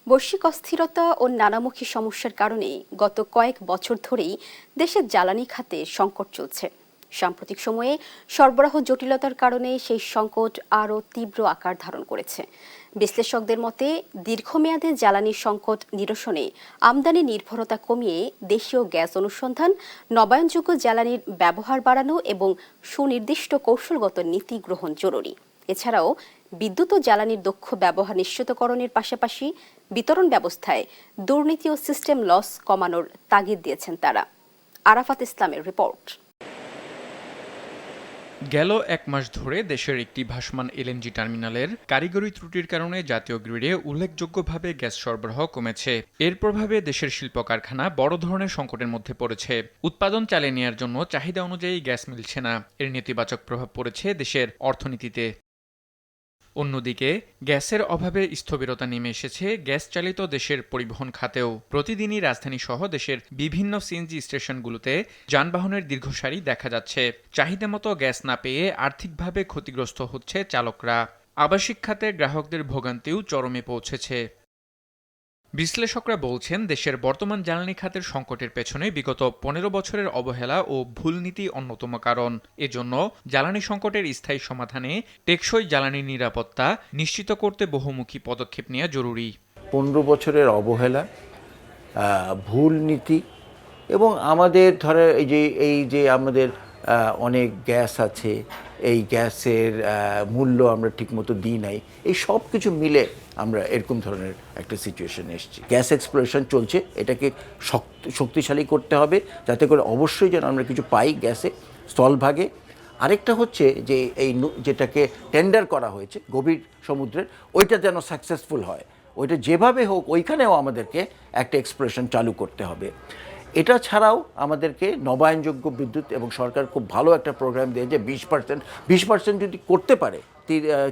বৈশ্বিক অস্থিরতা ও নানামুখী সমস্যার কারণে গত কয়েক বছর ধরেই দেশের জ্বালানি খাতে সংকট চলছে। সাম্প্রতিক সময়ে সরবরাহ জটিলতার কারণে সেই সংকট আরও তীব্র আকার ধারণ করেছে। বিশ্লেষকদের মতে দীর্ঘমেয়াদে জ্বালানি সংকট নিরসনে আমদানি নির্ভরতা কমিয়ে দেশীয় গ্যাস অনুসন্ধান, নবায়নযোগ্য জ্বালানির ব্যবহার বাড়ানো এবং সুনির্দিষ্ট কৌশলগত নীতি গ্রহণ জরুরি। এছাড়াও বিদ্যুৎ ও জ্বালানির দক্ষ ব্যবহার নিশ্চিতকরণের পাশাপাশি বিতরণ ব্যবস্থায় দুর্নীতি ও সিস্টেম লস কমানোর তাগিদ দিয়েছেন তারা। আরাফাত ইসলামের রিপোর্ট। গেল এক মাস ধরে দেশের একটি ভাসমান এলএনজি টার্মিনালের কারিগরি ত্রুটির কারণে জাতীয় গ্রিডে উল্লেখযোগ্যভাবে গ্যাস সরবরাহ কমেছে। এর প্রভাবে দেশের শিল্প কারখানা বড় ধরনের সংকটের মধ্যে পড়েছে। উৎপাদন চালিয়ে নেওয়ার জন্য চাহিদা অনুযায়ী গ্যাস মিলছে না। এর নেতিবাচক প্রভাব পড়েছে দেশের অর্থনীতিতে। অন্যদিকে গ্যাসের অভাবে স্থবিরতা নেমে এসেছে গ্যাস চালিত দেশের পরিবহন খাতেও। প্রতিদিনই রাজধানী সহ দেশের বিভিন্ন সিএনজি স্টেশনগুলোতে যানবাহনের দীর্ঘ সারি দেখা যাচ্ছে। চাহিদা মতো গ্যাস না পেয়ে আর্থিকভাবে ক্ষতিগ্রস্ত হচ্ছে চালকরা। আবাসিক খাতে গ্রাহকদের ভোগান্তিও চরমে পৌঁছেছে। বিশ্লেষকরা বলছেন, দেশের বর্তমান জ্বালানি খাতের সংকটের পেছনে বিগত 15 বছরের অবহেলা ও ভুল নীতি অন্যতম কারণ। এজন্য জ্বালানি সংকটের স্থায়ী সমাধানে টেকসই জ্বালানি নিরাপত্তা নিশ্চিত করতে বহুমুখী পদক্ষেপ নেওয়া জরুরি। 15 বছরের অবহেলা, ভুল নীতি এবং আমাদের ধরে এই যে আমাদের অনেক গ্যাস আছে, এই গ্যাসের মূল্য আমরা ঠিকমতো দিই নাই, এই সব কিছু মিলে আমরা এরকম ধরনের একটা সিচুয়েশনে এসেছি। গ্যাস এক্সপ্লোরেশন চলছে, এটাকে শক্তিশালী করতে হবে যাতে করে অবশ্যই যেন আমরা কিছু পাই গ্যাসে স্থলভাগে। আরেকটা হচ্ছে যে যেটাকে টেন্ডার করা হয়েছে গভীর সমুদ্রের, ওইটা যেন সাকসেসফুল হয়। ওইটা যেভাবে হোক ওইখানেও আমাদেরকে একটা এক্সপ্লোরেশন চালু করতে হবে। এটা ছাড়াও আমাদেরকে নবায়নযোগ্য বিদ্যুৎ, এবং সরকার খুব ভালো একটা প্রোগ্রাম দিয়ে যে 20% যদি করতে পারে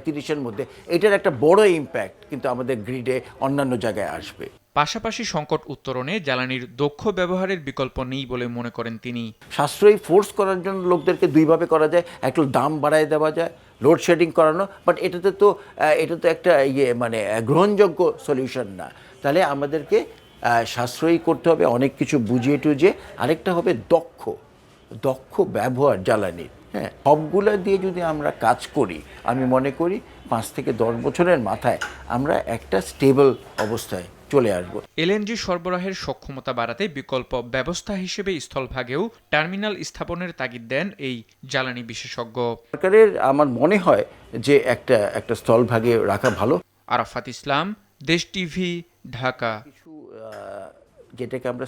30-এর মধ্যে, এটার একটা বড় ইম্প্যাক্ট কিন্তু আমাদের গ্রিডে অন্যান্য জায়গায় আসবে। পাশাপাশি সংকট উত্তরণে জ্বালানির দক্ষ ব্যবহারের বিকল্প নেই বলে মনে করেন তিনি। সাশ্রয়ী ফোর্স করার জন্য লোকদেরকে দুইভাবে করা যায়, একটু দাম বাড়ায় দেওয়া যায়, লোডশেডিং করানো, বাট এটা তো একটা গ্রহণযোগ্য সলিউশন না। তাহলে আমাদেরকে সাশ্রয়ী করতে হবে, অনেক কিছু বুঝিয়ে টুঝিয়ে। আরেকটা হবে দক্ষ ব্যবহার জ্বালানির। হ্যাঁ, সবগুলো দিয়ে যদি আমরা কাজ করি, আমি মনে করি 5 থেকে 10 বছরের মাথায় আমরা একটা স্টেবল অবস্থায় চলে আসবো। এলএনজি সরবরাহের সক্ষমতা বাড়াতে বিকল্প ব্যবস্থা হিসেবে স্থলভাগেও টার্মিনাল স্থাপনের তাগিদ দেন এই জ্বালানি বিশেষজ্ঞ। সরকারের আমার মনে হয় যে একটা স্থলভাগে রাখা ভালো। আরাফাত ইসলাম, দেশ টিভি, ঢাকা। যেটাকে আমরা